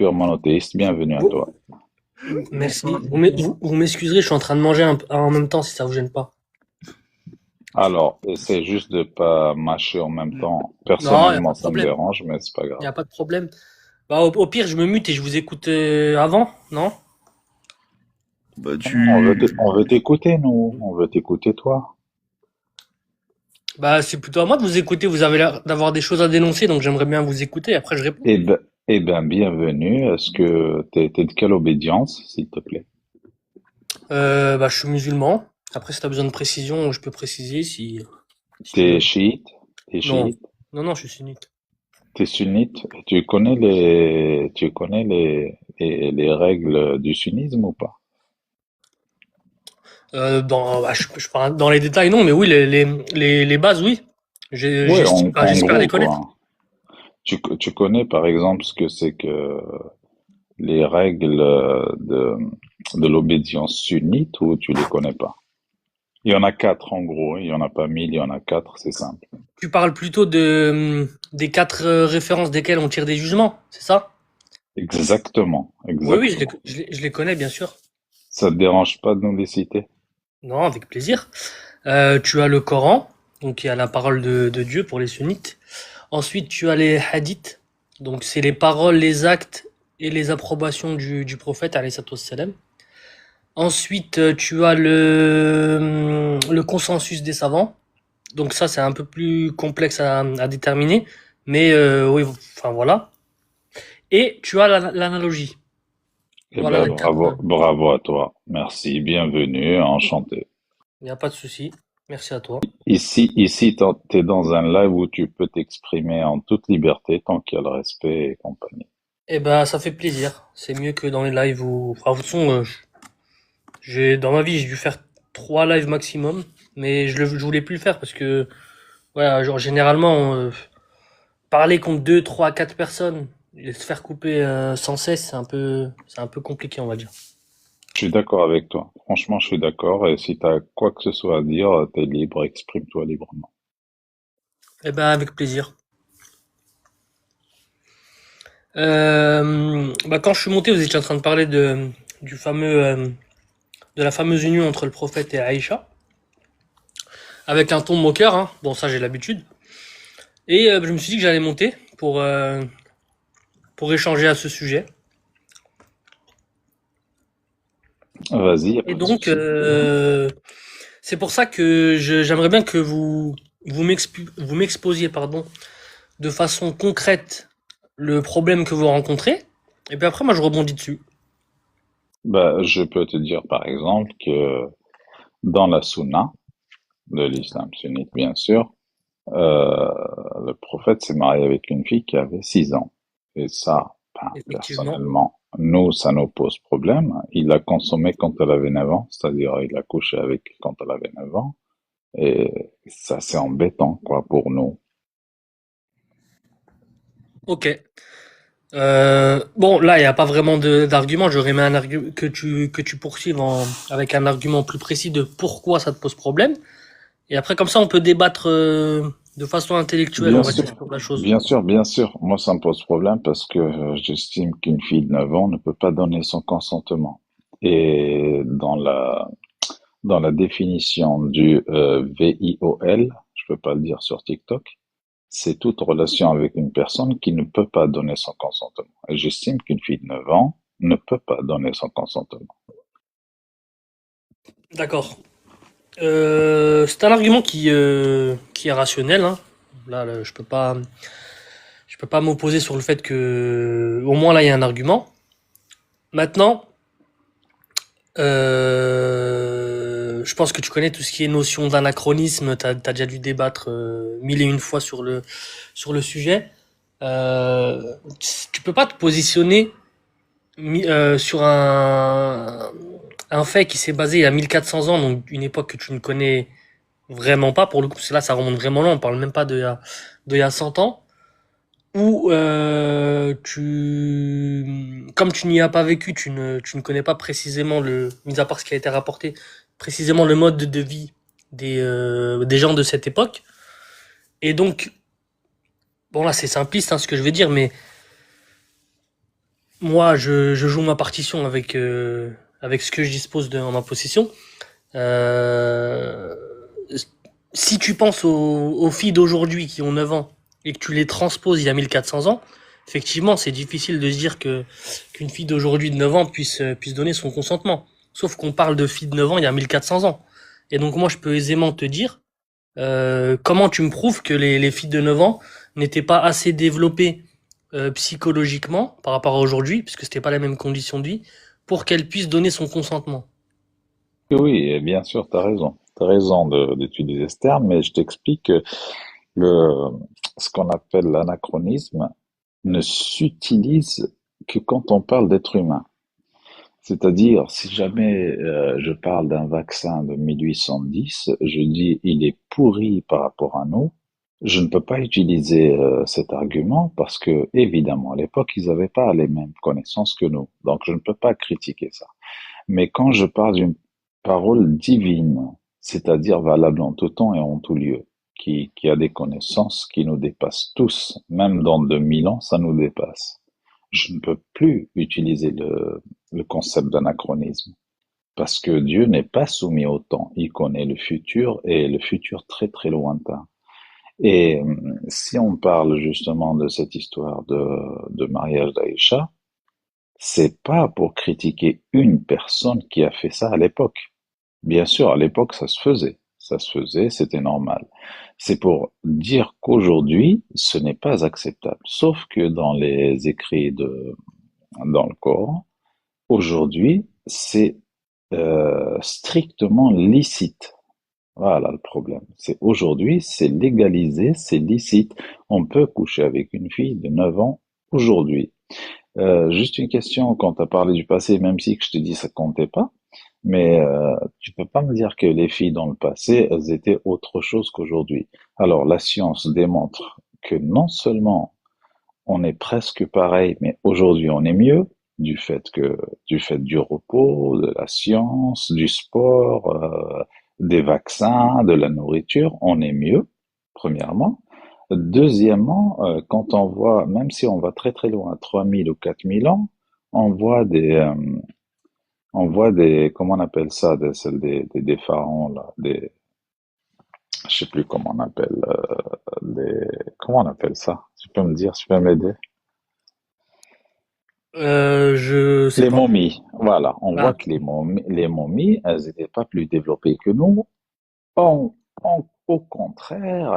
pur monothéiste. Bienvenue à Vous- toi. Merci. Vous m'excuserez, je suis en train de manger en même temps si ça vous gêne pas. Alors, essaie juste de pas mâcher en même temps. Non, il n'y a pas Personnellement, de ça me problème. dérange, mais c'est pas Il n'y grave. a pas de problème. Bah, au pire, je me mute et je vous écoute avant, non? Bah Non, tu... on veut t'écouter, nous. On veut t'écouter, toi. Bah, c'est plutôt à moi de vous écouter. Vous avez l'air d'avoir des choses à dénoncer, donc j'aimerais bien vous écouter. Après, je réponds. Bienvenue. Est-ce que t'es de quelle obédience, s'il te plaît? Bah, je suis musulman. Après, si t'as besoin de précision, je peux préciser si tu T'es veux. chiite? T'es Non. chiite? Non, non, je suis sunnite. T'es sunnite? Tu connais les règles du sunnisme ou pas? Je parle dans les détails, non, mais oui, les bases, oui. Oui, J'espère les gros, connaître. quoi. Tu connais, par exemple, ce que c'est que les règles de l'obédience sunnite ou tu les connais pas? Il y en a quatre en gros, hein. Il y en a pas mille, il y en a quatre, c'est simple. Tu parles plutôt des quatre références desquelles on tire des jugements, c'est ça? Exactement, Oui, oui, exactement. je les connais, bien sûr. Ça te dérange pas de nous les citer? Non, avec plaisir. Tu as le Coran, donc il y a la parole de Dieu pour les sunnites. Ensuite, tu as les hadiths, donc c'est les paroles, les actes et les approbations du prophète, alayhi salatu wassalam. Ensuite, tu as le consensus des savants. Donc ça, c'est un peu plus complexe à déterminer. Mais oui, enfin voilà. Et tu as l'analogie. Eh Voilà ben, les quatre. bravo à toi. Merci, bienvenue, enchanté. Il n'y a pas de souci. Merci à toi. Ici, t'es dans un live où tu peux t'exprimer en toute liberté tant qu'il y a le respect et compagnie. Eh ben, ça fait plaisir. C'est mieux que dans les lives où, enfin, de toute façon, dans ma vie, j'ai dû faire 3 lives maximum. Mais je voulais plus le faire parce que, voilà, genre, généralement, parler contre 2, 3, 4 personnes et se faire couper sans cesse, c'est un peu compliqué, on va dire. Je suis d'accord avec toi. Franchement, je suis d'accord. Et si tu as quoi que ce soit à dire, t'es libre, exprime-toi librement. Eh ben, avec plaisir. Bah, quand je suis monté, vous étiez en train de parler du de la fameuse union entre le prophète et Aïcha, avec un ton moqueur, hein. Bon, ça, j'ai l'habitude. Et je me suis dit que j'allais monter pour échanger à ce sujet. Vas-y, y a Et pas de donc, souci. c'est pour ça que j'aimerais bien que vous m'exposiez, pardon, de façon concrète le problème que vous rencontrez. Et puis après, moi, je rebondis dessus. Bah, je peux te dire par exemple que dans la sunna de l'islam sunnite, bien sûr, euh, le prophète s'est marié avec une fille qui avait 6 ans. Et ça, ben, Effectivement. personnellement, nous, ça nous pose problème. Il l'a consommé quand elle avait 9 ans, c'est-à-dire il a couché avec quand elle avait 9 ans. Et ça, c'est embêtant, quoi, pour nous. Ok. Bon, là, il n'y a pas vraiment d'argument. J'aurais aimé que tu poursuives avec un argument plus précis de pourquoi ça te pose problème. Et après, comme ça, on peut débattre de façon intellectuelle, on Bien va dire, sûr, sur la chose. bien sûr, bien sûr. Moi, ça me pose problème parce que j'estime qu'une fille de 9 ans ne peut pas donner son consentement. Et dans la définition du VIOL, je peux pas le dire sur TikTok, c'est toute relation avec une personne qui ne peut pas donner son consentement. Et j'estime qu'une fille de 9 ans ne peut pas donner son consentement. D'accord. C'est un argument qui est rationnel, hein. Là, je peux pas m'opposer sur le fait que, au moins là, il y a un argument. Maintenant, je pense que tu connais tout ce qui est notion d'anachronisme. T'as déjà dû débattre mille et une fois sur le sujet. Euh, Tu peux pas te positionner sur un fait qui s'est basé il y a 1400 ans, donc une époque que tu ne connais vraiment pas pour le coup, parce que là ça remonte vraiment loin, on parle même pas de il y a 100 ans, où comme tu n'y as pas vécu, tu ne connais pas précisément mis à part ce qui a été rapporté, précisément le mode de vie des gens de cette époque. Et donc, bon là c'est simpliste hein, ce que je vais dire, mais Moi, je joue ma partition avec ce que je dispose en ma possession. Euh, Si tu penses aux filles d'aujourd'hui qui ont 9 ans et que tu les transposes il y a 1400 ans, effectivement, c'est difficile de se dire qu'une fille d'aujourd'hui de 9 ans puisse donner son consentement. Sauf qu'on parle de filles de 9 ans il y a 1400 ans. Et donc moi, je peux aisément te dire, comment tu me prouves que les filles de 9 ans n'étaient pas assez développées psychologiquement par rapport à aujourd'hui, puisque c'était pas la même condition de vie, pour qu'elles puissent donner son consentement. Oui, et bien sûr, tu as raison. Tu as raison d'utiliser ce terme, mais je t'explique que le, ce qu'on appelle l'anachronisme ne s'utilise que quand on parle d'être humain. C'est-à-dire, si jamais je parle d'un vaccin de 1810, je dis il est pourri par rapport à nous, je ne peux pas utiliser cet argument parce que, évidemment, à l'époque, ils n'avaient pas les mêmes connaissances que nous. Donc, je ne peux pas critiquer ça. Mais quand je parle d'une parole divine, c'est-à-dire valable en tout temps et en tout lieu, qui a des connaissances qui nous dépassent tous, même dans 2000 ans, ça nous dépasse. Je ne peux plus utiliser le concept d'anachronisme parce que Dieu n'est pas soumis au temps. Il connaît le futur et le futur très très lointain. Et si on parle justement de cette histoire de mariage d'Aïcha, c'est pas pour critiquer une personne qui a fait ça à l'époque. Bien sûr, à l'époque, ça se faisait. Ça se faisait, c'était normal. C'est pour dire qu'aujourd'hui, ce n'est pas acceptable. Sauf que dans les écrits dans le Coran, aujourd'hui, c'est strictement licite. Voilà le problème. C'est aujourd'hui, c'est légalisé, c'est licite. On peut coucher avec une fille de 9 ans aujourd'hui. Juste une question, quand tu as parlé du passé, même si que je te dis ça comptait pas, mais tu peux pas me dire que les filles dans le passé, elles étaient autre chose qu'aujourd'hui. Alors la science démontre que non seulement on est presque pareil, mais aujourd'hui on est mieux du fait du repos, de la science, du sport, des vaccins, de la nourriture, on est mieux, premièrement. Deuxièmement, quand on voit, même si on va très très loin, 3000 ou 4000 ans, on voit comment on appelle ça, celles des pharaons là, je sais plus comment on appelle, comment on appelle ça? Tu peux me dire, tu peux m'aider? Je sais Les pas. momies, voilà. On voit Ah. que les momies, elles n'étaient pas plus développées que nous. Au contraire,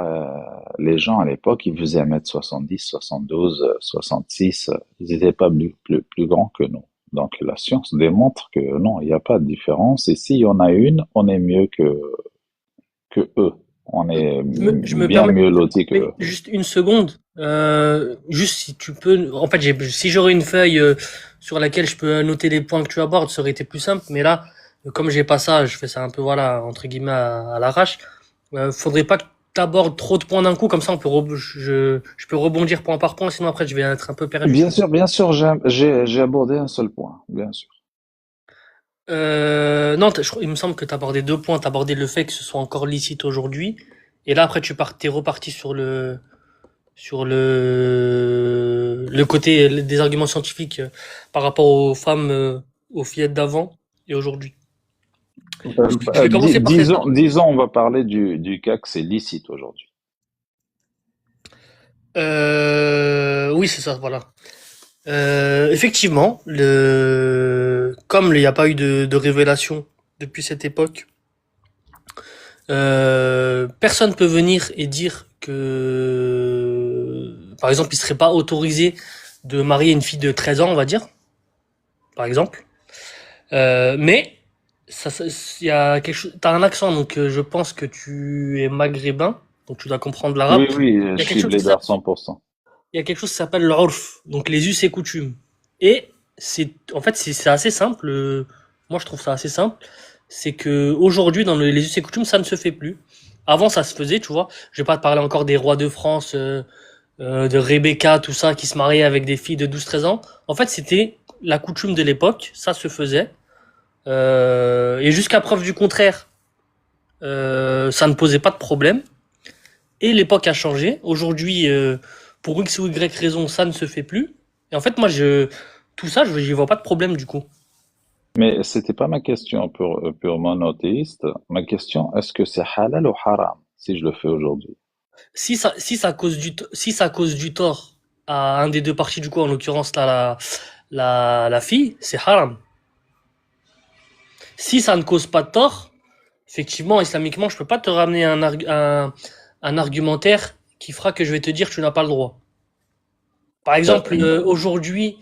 les gens à l'époque, ils faisaient 1m70, 72, 66. Ils n'étaient pas plus grands que nous. Donc la science démontre que non, il n'y a pas de différence. Et s'il y en a une, on est mieux que eux. On est Je me bien permets mieux lotis que mais eux. juste une seconde. Juste si tu peux. En fait, si j'aurais une feuille sur laquelle je peux noter les points que tu abordes, ça aurait été plus simple. Mais là, comme j'ai pas ça, je fais ça un peu voilà entre guillemets à l'arrache. Faudrait pas que tu abordes trop de points d'un coup, comme ça je peux rebondir point par point. Sinon après, je vais être un peu perdu, tu vois. Bien sûr, j'ai abordé un seul point, bien sûr. Non, il me semble que tu abordé deux points. Tu abordé le fait que ce soit encore licite aujourd'hui. Et là, après, t'es reparti sur le côté des arguments scientifiques par rapport aux femmes, aux fillettes d'avant et aujourd'hui. Je vais commencer par cette partie. Disons, on va parler du cas que c'est licite aujourd'hui. Oui, c'est ça, voilà. Effectivement, comme il n'y a pas eu de révélation depuis cette époque, personne peut venir et dire que, par exemple, il serait pas autorisé de marier une fille de 13 ans, on va dire, par exemple. Mais il y a quelque chose. T'as un accent, donc je pense que tu es maghrébin, donc tu dois comprendre l'arabe. Oui, oui, Il je y a quelque suis chose qui blédard s'appelle, 100%. il y a quelque chose qui s'appelle l'urf, donc les us et coutumes. Et en fait, c'est assez simple. Moi, je trouve ça assez simple. C'est que aujourd'hui, dans les us et coutumes, ça ne se fait plus. Avant, ça se faisait, tu vois. Je vais pas te parler encore des rois de France, de Rebecca, tout ça, qui se mariaient avec des filles de 12 13 ans. En fait, c'était la coutume de l'époque, ça se faisait. Et jusqu'à preuve du contraire, ça ne posait pas de problème. Et l'époque a changé. Aujourd'hui, pour X ou Y raison, ça ne se fait plus. Et en fait, moi, Tout ça, j'y vois pas de problème du coup. Mais c'était pas ma question purement monothéiste. Ma question, est-ce que c'est halal ou haram si je le fais aujourd'hui? Si ça cause du tort à un des deux parties du coup, en l'occurrence là, la fille, c'est haram. Si ça ne cause pas de tort, effectivement, islamiquement, je peux pas te ramener un argumentaire qui fera que je vais te dire que tu n'as pas le droit. Par Euh, exemple, aujourd'hui,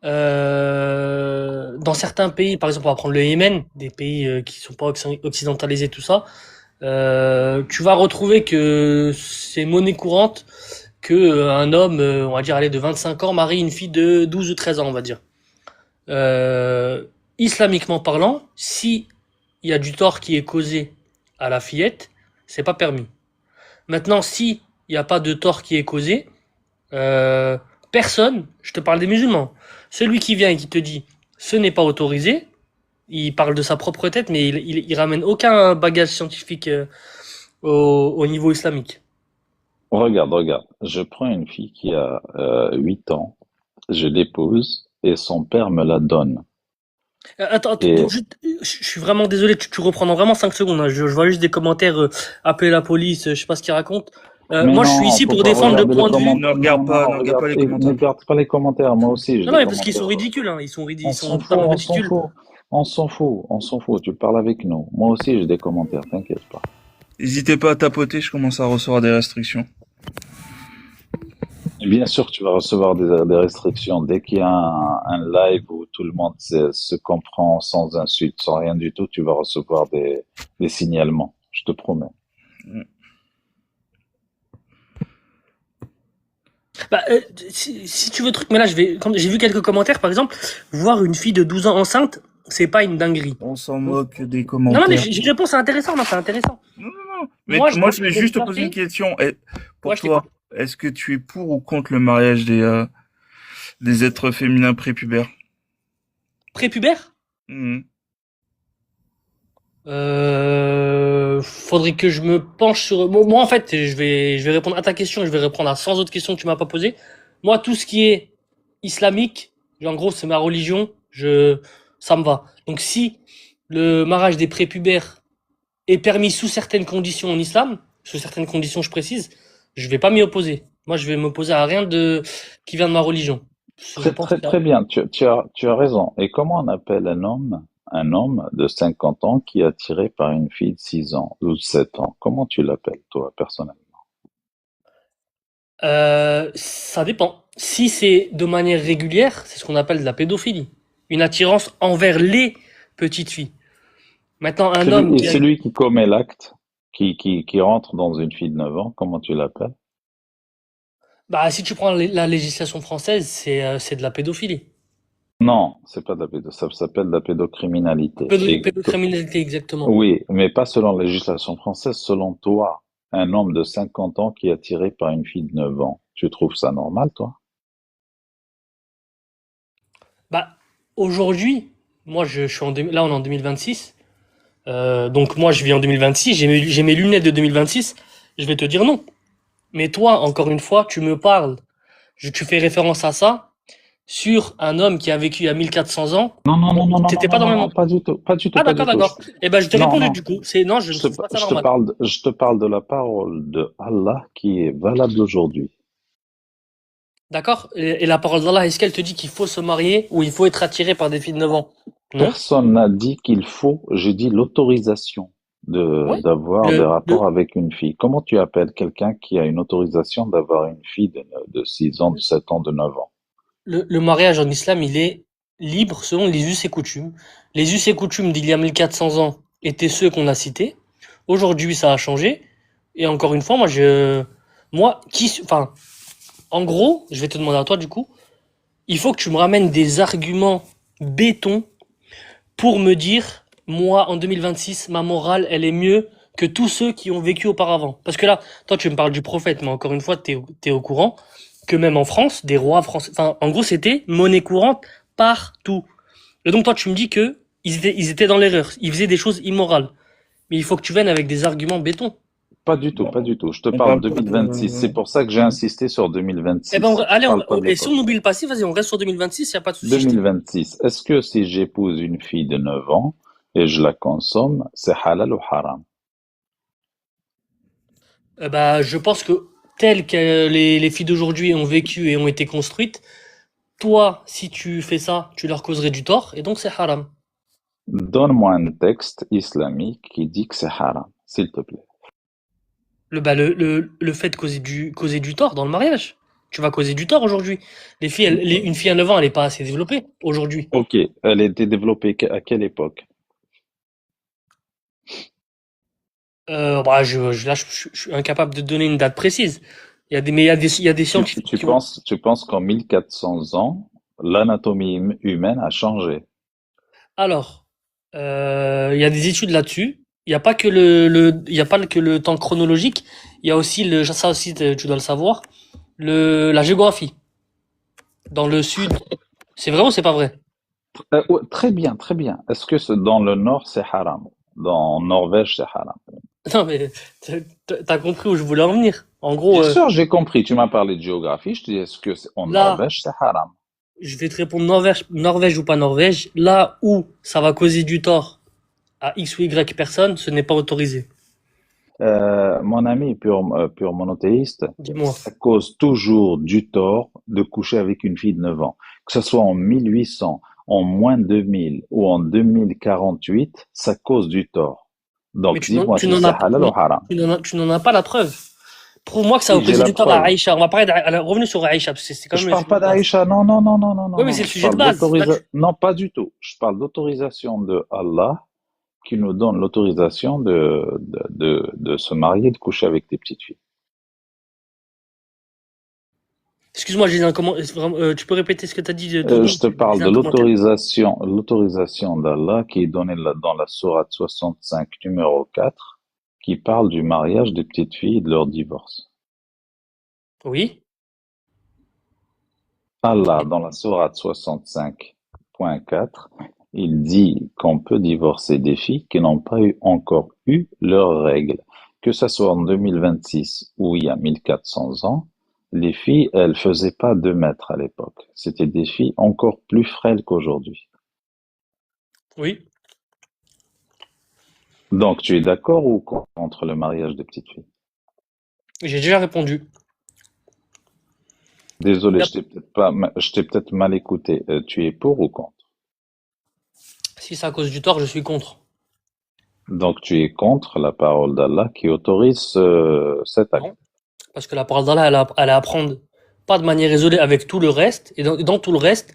dans certains pays, par exemple, on va prendre le Yémen, des pays qui sont pas occidentalisés, tout ça, tu vas retrouver que c'est monnaie courante que un homme, on va dire, allez, de 25 ans, marie une fille de 12 ou 13 ans, on va dire. Euh, Islamiquement parlant, si il y a du tort qui est causé à la fillette, c'est pas permis. Maintenant, si il n'y a pas de tort qui est causé, euh, personne, je te parle des musulmans, celui qui vient et qui te dit ce n'est pas autorisé, il parle de sa propre tête, mais il ramène aucun bagage scientifique au niveau islamique. regarde. Je prends une fille qui a 8 ans, je l'épouse et son père me la donne. Attends, Et je suis vraiment désolé, tu reprends dans vraiment 5 secondes, hein. Je vois juste des commentaires, appeler la police, je sais pas ce qu'ils racontent. mais Moi, je suis non, ici faut pour pas défendre le regarder les point de vue. Ne commentaires. regarde pas, ne regarde Regarde, pas les et ne commentaires. regarde pas les commentaires. Moi aussi, j'ai Non, non, des mais parce qu'ils commentaires. sont ridicules, hein. Ils On sont s'en fout, totalement on s'en ridicules. fout, on s'en fout. Tu parles avec nous. Moi aussi, j'ai des commentaires, t'inquiète pas. N'hésitez pas à tapoter, je commence à recevoir des restrictions. Et bien sûr, tu vas recevoir des restrictions. Dès qu'il y a un live où tout le monde se comprend sans insulte, sans rien du tout, tu vas recevoir des signalements. Je te promets. Bah, si tu veux truc, mais là, comme j'ai vu quelques commentaires, par exemple, voir une fille de 12 ans enceinte, c'est pas une dinguerie. On s'en Donc, moque des non, non, mais commentaires. j'y réponds, c'est intéressant, non, c'est intéressant. Non, non, non. Mais Moi, moi, je vais j'ai juste te déjà poser une fait. question. Ouais, Pour je t'écoute. toi, est-ce que tu es pour ou contre le mariage des êtres féminins prépubères? Prépubère? Mhm. Faudrait que je me penche sur. Bon, moi, en fait, je vais répondre à ta question et je vais répondre à 100 autres questions que tu m'as pas posées. Moi, tout ce qui est islamique, en gros, c'est ma religion, ça me va. Donc, si le mariage des prépubères est permis sous certaines conditions en islam, sous certaines conditions, je précise, je vais pas m'y opposer. Moi, je vais m'opposer à rien qui vient de ma religion. Je Très, pense très, que très bien. Tu as raison. Et comment on appelle un homme de 50 ans qui est attiré par une fille de 6 ans ou de 7 ans? Comment tu l'appelles, toi, personnellement? Ça dépend. Si c'est de manière régulière, c'est ce qu'on appelle de la pédophilie. Une attirance envers les petites filles. Maintenant, un homme Et qui a... celui qui commet l'acte, qui rentre dans une fille de 9 ans, comment tu l'appelles? Bah, si tu prends la législation française, c'est de la pédophilie. Non, c'est pas de la ça s'appelle de la pédocriminalité. Pédocriminalité, exactement. Oui, mais pas selon la législation française, selon toi. Un homme de 50 ans qui est attiré par une fille de 9 ans. Tu trouves ça normal, toi? Bah, aujourd'hui, moi, je suis là, on est en 2026. Donc, moi, je vis en 2026. J'ai mes lunettes de 2026. Je vais te dire non. Mais toi, encore une fois, tu me parles. Tu fais référence à ça sur un homme qui a vécu il y a 1400 ans. Non, non, Bon, non, non, non, non, t'étais pas non, dans non, le non, même. pas du tout, pas du tout, Ah, pas d'accord, du tout. d'accord. Eh ben, je t'ai Non, répondu non, du coup. Non, je ne trouve pas ça normal. je te parle de la parole de Allah qui est valable aujourd'hui. D'accord? Et la parole d'Allah, est-ce qu'elle te dit qu'il faut se marier ou il faut être attiré par des filles de 9 ans? Non? Personne n'a dit qu'il faut, j'ai dit l'autorisation Ouais. d'avoir des Le, rapports le, avec une fille. Comment tu appelles quelqu'un qui a une autorisation d'avoir une fille de 6 ans, de 7 ans, de 9 ans? le mariage en islam, il est libre selon les us et coutumes. Les us et coutumes d'il y a 1400 ans étaient ceux qu'on a cités. Aujourd'hui, ça a changé. Et encore une fois, enfin, en gros, je vais te demander à toi du coup, il faut que tu me ramènes des arguments béton pour me dire, moi, en 2026, ma morale, elle est mieux que tous ceux qui ont vécu auparavant. Parce que là, toi, tu me parles du prophète, mais encore une fois, t'es au courant que même en France, des rois français, enfin, en gros, c'était monnaie courante partout. Et donc, toi, tu me dis que ils étaient dans l'erreur. Ils faisaient des choses immorales. Mais il faut que tu viennes avec des arguments béton. Pas du tout, pas Bon, du tout. Je te on parle parle pas 2026. C'est pour ça que j'ai insisté sur Eh ben, 2026. Je allez, parle pas de et si on l'époque. oublie le passé, vas-y, on reste sur 2026, il n'y a pas de souci, je t'écoute. 2026. Est-ce que si j'épouse une fille de 9 ans et je la consomme, c'est halal ou haram? Bah, je pense que telles que les filles d'aujourd'hui ont vécu et ont été construites, toi, si tu fais ça, tu leur causerais du tort, et donc c'est haram. Donne-moi un texte islamique qui dit que c'est haram, s'il te plaît. Le fait de causer du tort dans le mariage. Tu vas causer du tort aujourd'hui. Les filles, une fille à 9 ans, elle n'est pas assez développée aujourd'hui. Ok, elle a été développée à quelle époque? Bah, là, je suis incapable de donner une date précise. Mais il y a des scientifiques qui ont. Tu penses qu'en 1400 ans, l'anatomie humaine a changé? Alors, il y a des études là-dessus. Il n'y a pas que il y a pas que le temps chronologique. Il y a aussi ça aussi, tu dois le savoir, la géographie. Dans le sud, c'est vrai ou c'est pas vrai? Ouais, très bien, très bien. Est-ce que dans le nord, c'est haram? Dans Norvège, c'est haram? Non, mais t'as compris où je voulais en venir. En gros, Bien sûr, j'ai compris. Tu m'as parlé de géographie. Je te dis, est-ce que en là, Norvège, c'est haram? je vais te répondre Norvège ou pas Norvège. Là où ça va causer du tort à X ou Y personne, ce n'est pas autorisé. Mon ami pur monothéiste, Dis-moi. ça cause toujours du tort de coucher avec une fille de 9 ans. Que ce soit en 1800, en moins 2000 ou en 2048, ça cause du tort. Mais Donc, dis-moi si c'est halal ou haram. tu n'en as pas la preuve. Prouve-moi que ça a Si, j'ai causé la du tort à preuve. Aïcha. On va parler revenu sur Aïcha, parce que c'est quand Je même le parle sujet pas de base. d'Aïcha. Non, non, non, non, non, non, Oui, mais non. c'est le Je sujet de parle base. Non, pas du tout. Je parle d'autorisation de Allah qui nous donne l'autorisation de se marier, de coucher avec des petites filles. Excuse-moi, j'ai un comment. Tu peux répéter ce que tu as dit 2 secondes? Je te J'ai parle lisé de un commentaire. l'autorisation d'Allah qui est donnée dans la sourate 65 numéro 4, qui parle du mariage des petites filles et de leur divorce. Oui. Allah, dans la sourate 65.4, il dit qu'on peut divorcer des filles qui n'ont pas encore eu leurs règles. Que ce soit en 2026 ou il y a 1400 ans, les filles, elles faisaient pas 2 mètres à l'époque. C'était des filles encore plus frêles qu'aujourd'hui. Oui. Donc, tu es d'accord ou contre le mariage des petites filles? J'ai déjà répondu. Désolé, Yep. je t'ai peut-être mal écouté. Tu es pour ou contre? Si c'est à cause du tort, je suis contre. Donc, tu es contre la parole d'Allah qui autorise cet acte. Non. Parce que la parole d'Allah, elle a à prendre pas de manière isolée avec tout le reste. Et dans tout le reste,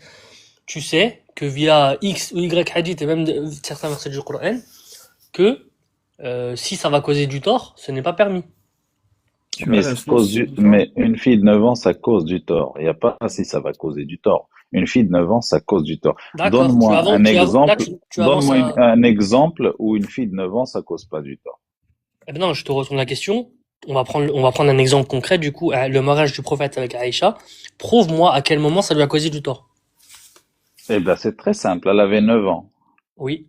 tu sais que via X ou Y hadith et même certains versets du Coran, que si ça va causer du tort, ce n'est pas permis. tu as la source de ça? Mais une fille de 9 ans, ça cause du tort. Il n'y a pas si ça va causer du tort. Une fille de 9 ans, ça cause du tort. D'accord. Là, tu avances Donne-moi un. un exemple où une fille de 9 ans, ça cause pas du tort. Eh ben non, je te retourne la question. On va prendre un exemple concret. Du coup, le mariage du prophète avec Aïcha. Prouve-moi à quel moment ça lui a causé du tort. Eh ben, c'est très simple. Elle avait 9 ans. Oui.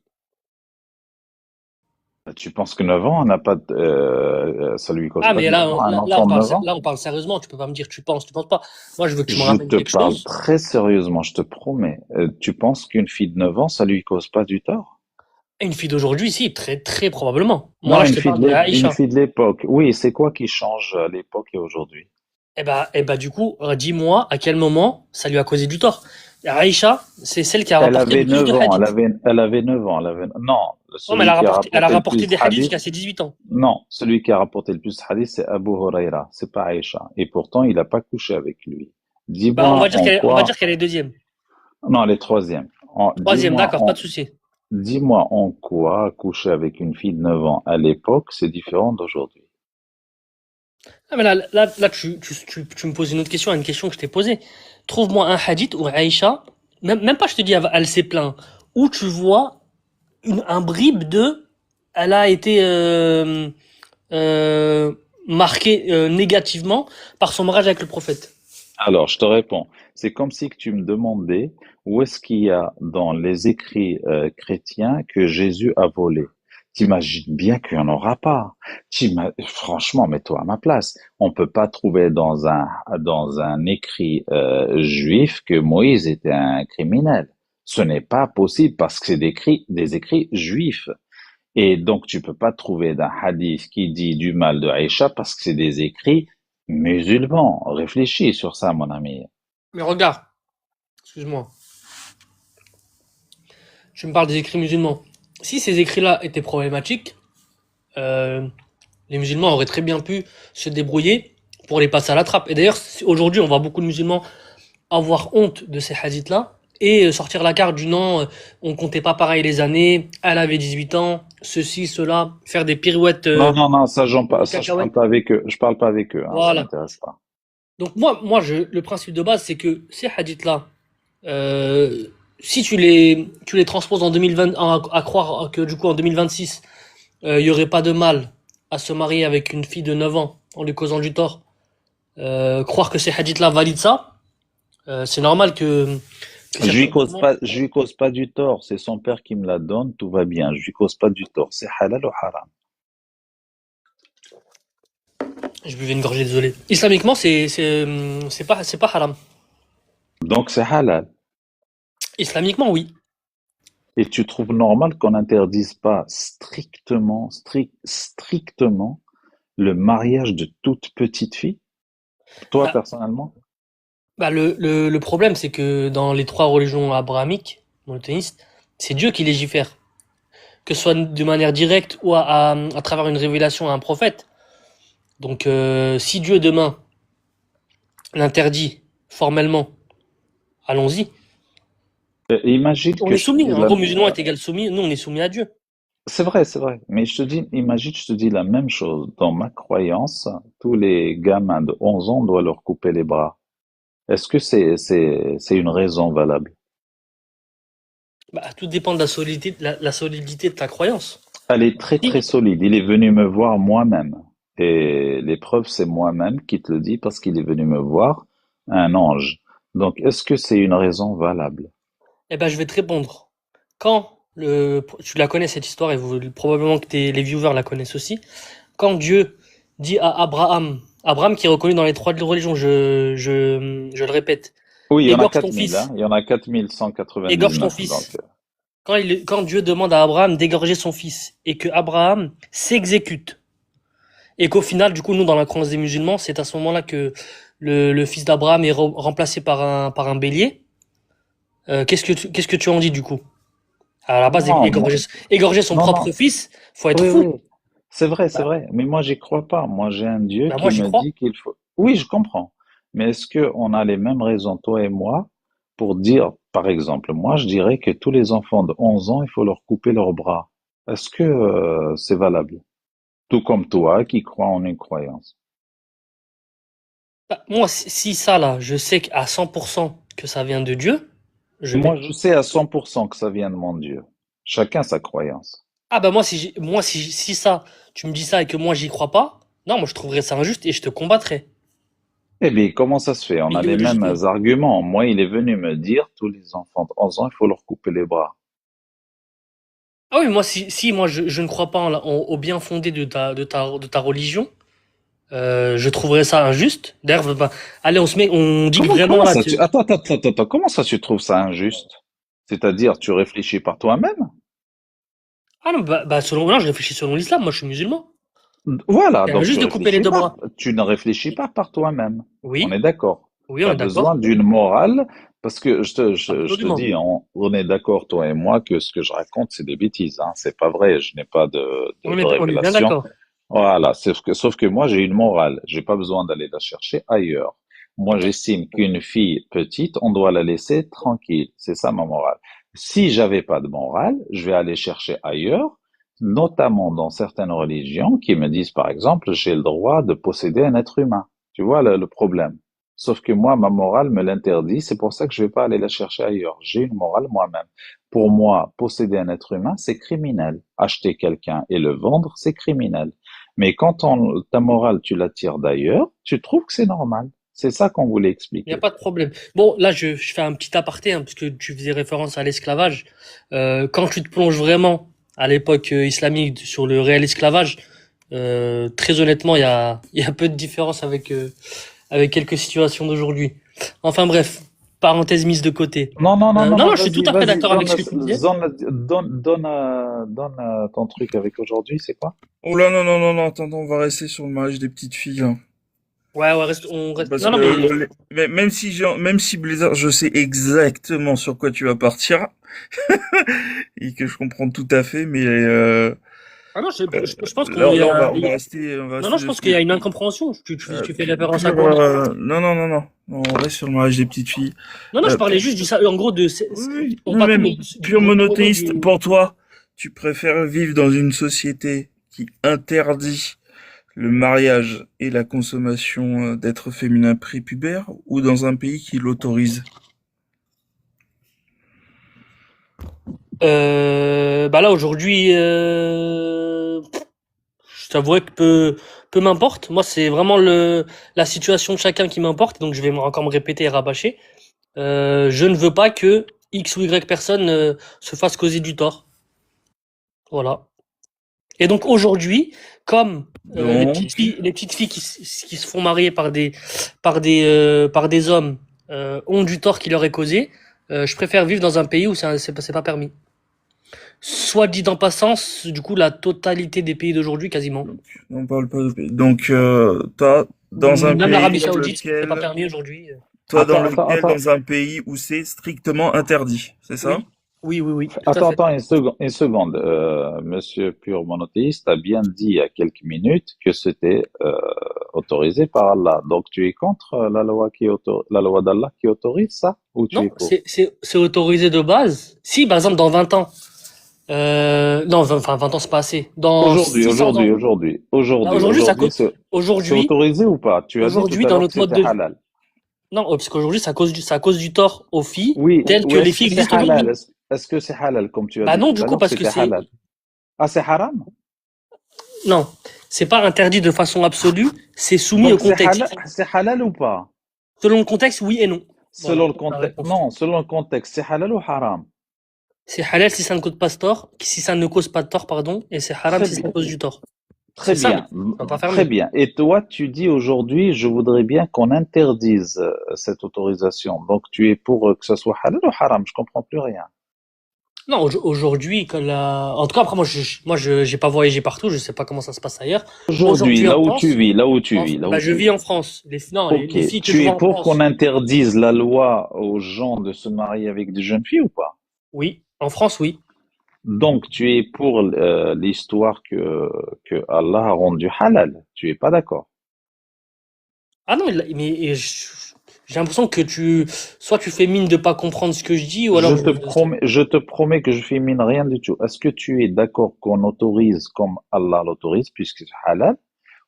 Tu penses que 9 ans, on n'a pas ça lui cause Ah, pas mais du tort, un enfant de 9 ans? là, on parle sérieusement. Tu peux pas me dire tu penses pas. Moi, je veux que tu me Je ramènes te quelque parle chose. très sérieusement, je te promets. Tu penses qu'une fille de 9 ans, ça lui cause pas du tort? Une fille d'aujourd'hui, si, très, très probablement. Moi, Non, là, je te parle de une Aïcha. fille de l'époque. Oui, c'est quoi qui change à l'époque et aujourd'hui? Du coup, dis-moi à quel moment ça lui a causé du tort. Aïcha, c'est celle qui a Elle rapporté le avait plus de 9 ans, hadiths. elle avait 9 ans, non, Ouais, mais celui qui a elle a rapporté le rapporté plus de des hadiths hadith, jusqu'à ses 18 ans. non, celui qui a rapporté le plus de hadith, c'est Abu Huraira, c'est pas Aïcha. Et pourtant, il n'a pas couché avec lui. Bah, Dis-moi en on va quoi, dire qu'elle est deuxième. non, elle est troisième. Troisième, d'accord, pas de souci. Dis-moi en quoi coucher avec une fille de 9 ans à l'époque, c'est différent d'aujourd'hui. Ah, mais là, tu me poses une autre question, une question que je t'ai posée. Trouve-moi un hadith où Aïcha, même pas je te dis elle s'est plaint, où tu vois un bribe de, elle a été euh, marquée négativement par son mariage avec le prophète. Alors, je te réponds. C'est comme si que tu me demandais où est-ce qu'il y a dans les écrits chrétiens que Jésus a volé. T'imagines bien qu'il n'y en aura pas. Franchement, mets-toi à ma place. On peut pas trouver dans un écrit juif que Moïse était un criminel. Ce n'est pas possible parce que c'est des écrits juifs. Et donc, tu peux pas trouver d'un hadith qui dit du mal de Aïcha parce que c'est des écrits musulmans. Réfléchis sur ça, mon ami. Mais regarde, excuse-moi, je me parle des écrits musulmans. Si ces écrits-là étaient problématiques, euh, les musulmans auraient très bien pu se débrouiller pour les passer à la trappe. Et d'ailleurs, aujourd'hui, on voit beaucoup de musulmans avoir honte de ces hadiths-là et sortir la carte du non, on comptait pas pareil les années, elle avait 18 ans, ceci, cela, faire des pirouettes Non, non, non, de ça, je parle cacahuètes. pas avec eux. Je parle pas avec eux, hein, ça Voilà. m'intéresse pas. Donc le principe de base, c'est que ces hadiths-là, euh, si tu les transposes en 2020, à croire que du coup en 2026, il y aurait pas de mal à se marier avec une fille de 9 ans en lui causant du tort, croire que ces hadiths-là valident ça, c'est normal que certains musulmans. Je lui cause pas du tort. C'est son père qui me la donne, tout va bien. Je lui cause pas du tort. C'est halal ou haram. Je buvais une gorgée, désolé. Islamiquement, c'est pas haram. Donc c'est halal. Islamiquement, oui. Et tu trouves normal qu'on n'interdise pas strictement le mariage de toute petite fille? Toi, Bah, personnellement? le problème, c'est que dans les trois religions abrahamiques, monothéistes, c'est Dieu qui légifère. Que ce soit de manière directe ou à travers une révélation à un prophète. Donc, si Dieu demain l'interdit formellement, allons-y. Imagine On que est je te soumis. dis Un gros musulman est égal soumis. Nous, on est soumis à Dieu. c'est vrai. Mais imagine, je te dis la même chose. Dans ma croyance, tous les gamins de 11 ans doivent leur couper les bras. Est-ce que c'est une raison valable? Bah, tout dépend de la solidité de ta croyance. Elle est très très Si. solide. Il est venu me voir moi-même. Et l'épreuve, c'est moi-même qui te le dis parce qu'il est venu me voir, un ange. Donc, est-ce que c'est une raison valable? Eh ben, je vais te répondre. Tu la connais cette histoire et probablement que les viewers la connaissent aussi. Quand Dieu dit à Abraham qui est reconnu dans les trois religions, je le répète, Oui, il y en a égorge ton 4000, hein. fils, Il y en a égorge ton 4199. Donc, fils. Quand Dieu demande à Abraham d'égorger son fils et que Abraham s'exécute et qu'au final, du coup, nous, dans la croyance des musulmans, c'est à ce moment-là que le fils d'Abraham est remplacé par un bélier. Qu'est-ce que tu en dis du coup? À la base, non, moi, égorger son non, propre non. fils, faut être Oui, fou. oui. C'est Bah, vrai. Mais moi, j'y crois pas. Moi, j'ai un Dieu moi, qui j'y me crois. dit qu'il faut. Oui, je comprends. Mais est-ce que on a les mêmes raisons, toi et moi, pour dire, par exemple, moi, je dirais que tous les enfants de 11 ans, il faut leur couper leurs bras. Est-ce que c'est valable? Tout comme toi qui crois en une croyance. Bah, moi, si ça, là, je sais qu'à 100% que ça vient de Dieu, je Moi, vais. je sais à 100% que ça vient de mon Dieu. Chacun sa croyance. Ah, bah, si ça, tu me dis ça et que moi, j'y crois pas, non, moi, je trouverais ça injuste et je te combattrais. Eh bien, comment ça se fait? On Mais a les mêmes arguments. Moi, il est venu me dire, tous les enfants de 11 ans, il faut leur couper les bras. Ah oui, moi, moi, je ne crois pas au bien fondé de ta religion, je trouverais ça injuste. D'ailleurs, bah, allez, on dit que vraiment, Comment là, ça, comment ça, tu trouves ça injuste? C'est-à-dire, tu réfléchis par toi-même? ah non, selon moi, je réfléchis selon l'islam, moi, je suis musulman. Voilà, C'est donc injuste de couper les deux bras. tu ne réfléchis pas par toi-même. On est Oui, d'accord. oui, Tu on as est d'accord. besoin d'une morale, parce que je te Absolument. dis, on est d'accord, toi et moi, que ce que je raconte, c'est des bêtises, hein. C'est pas vrai, je n'ai pas de On est bien révélation. d'accord. Voilà, sauf que moi, j'ai une morale. J'ai pas besoin d'aller la chercher ailleurs. Moi, j'estime qu'une fille petite, on doit la laisser tranquille. C'est ça ma morale. Si j'avais pas de morale, je vais aller chercher ailleurs, notamment dans certaines religions qui me disent, par exemple, j'ai le droit de posséder un être humain. Tu vois le problème. Sauf que moi, ma morale me l'interdit. C'est pour ça que je vais pas aller la chercher ailleurs. J'ai une morale moi-même. Pour moi, posséder un être humain, c'est criminel. Acheter quelqu'un et le vendre, c'est criminel. Mais quand ta morale, tu la tires d'ailleurs, tu trouves que c'est normal. C'est ça qu'on voulait Il n'y a expliquer. pas de problème. Bon, là, je fais un petit aparté, hein, parce que tu faisais référence à l'esclavage. Quand tu te plonges vraiment à l'époque islamique sur le réel esclavage, très honnêtement, il y a peu de différence avec quelques situations d'aujourd'hui. Enfin bref, parenthèse mise de côté. Non, non, non, non, Non, non, non, je suis tout vas-y, à fait vas-y, d'accord avec ce que tu disais. donne ton truc avec aujourd'hui, c'est quoi? Oh là, non, non, non, non, attends, on va rester sur le mariage des petites filles, là. Ouais, on reste. Parce Non, non, que mais même si Blazer, je sais exactement sur quoi tu vas partir et que je comprends tout à fait, mais ah non, je pense qu'on là, y là, a. on va Non, non, rester je pense qu'il y a dessus. une incompréhension. Tu fais référence à Pur, quoi? non, non, non, non, non, on reste sur le mariage des petites filles. Non, non, je Euh, parlais juste en gros de, oui, oui, on non, parle mais pas pur grosso modo monothéiste, pour toi, tu préfères vivre dans une société qui interdit le mariage et la consommation d'êtres féminins prépubères ou dans un pays qui l'autorise? Bah là aujourd'hui, je t'avouerais que peu m'importe. Moi, c'est vraiment la situation de chacun qui m'importe. Donc, je vais encore me répéter et rabâcher. Je ne veux pas que X ou Y personne se fasse causer du tort. Voilà. Et donc aujourd'hui, comme Donc, les petites filles qui se font marier par des hommes ont du tort qui leur est causé, je préfère vivre dans un pays où c'est pas permis. Soit dit en passant, du coup, la totalité des pays d'aujourd'hui, quasiment. donc, on parle pas de pays. Donc, toi, dans un Même l'Arabie pays dans Saoudite, c'est pas lequel, permis aujourd'hui. Attends, dans un pays où c'est strictement interdit, c'est ça? Oui, oui, oui, oui, tout à attends, fait. attends une seconde. Monsieur Pur Monothéiste a bien dit il y a quelques minutes que c'était autorisé par Allah. Donc tu es contre la loi d'Allah qui autorise ça ou tu es Non, pour? c'est autorisé de base. Si, par exemple, dans 20 ans, non, enfin, 20 ans, c'est pas assez. Dans 600 ans. Là, C'est aujourd'hui, autorisé ou pas? Tu as dit tout aujourd'hui, à dans l'heure que notre mode c'était de vie. halal. Non, parce qu'aujourd'hui, ça cause du tort aux filles, Oui, telles ou que les est-ce filles que c'est existent halal? aujourd'hui. Est-ce que c'est halal comme tu as Bah dit non, tout du à coup, l'heure que parce que c'était halal? Ah, c'est haram? non, c'est pas interdit de façon absolue, c'est soumis au Donc contexte. c'est halal ou pas? Selon le contexte, oui et non. Selon Voilà, le la contexte, réponse. non, selon le contexte, c'est halal ou haram? C'est halal si ça ne cause pas de tort, si ça ne cause pas de tort, pardon, et c'est haram Très si ça bien, cause du tort. très C'est ça, bien, ça va pas très fermer. bien. Et toi, tu dis aujourd'hui, je voudrais bien qu'on interdise cette autorisation. Donc, tu es pour que ce soit halal ou haram? Je comprends plus rien. Non, aujourd'hui, en tout cas, après, j'ai pas voyagé partout, je sais pas comment ça se passe ailleurs. Aujourd'hui, Aujourd'hui, en là où tu France, vis, là où tu vis, là bah, où je tu vis vis. en France. Non, Ok, les filles que je tu es vois en pour qu'on France, interdise la loi aux gens de se marier avec des jeunes filles ou pas? oui. En France, oui. Donc, tu es pour l'histoire que Allah a rendu halal. Tu es pas d'accord? Ah non, j'ai l'impression que soit tu fais mine de pas comprendre ce que je dis, ou alors Je te promets que je fais mine rien du tout. Est-ce que tu es d'accord qu'on autorise comme Allah l'autorise, puisque c'est halal,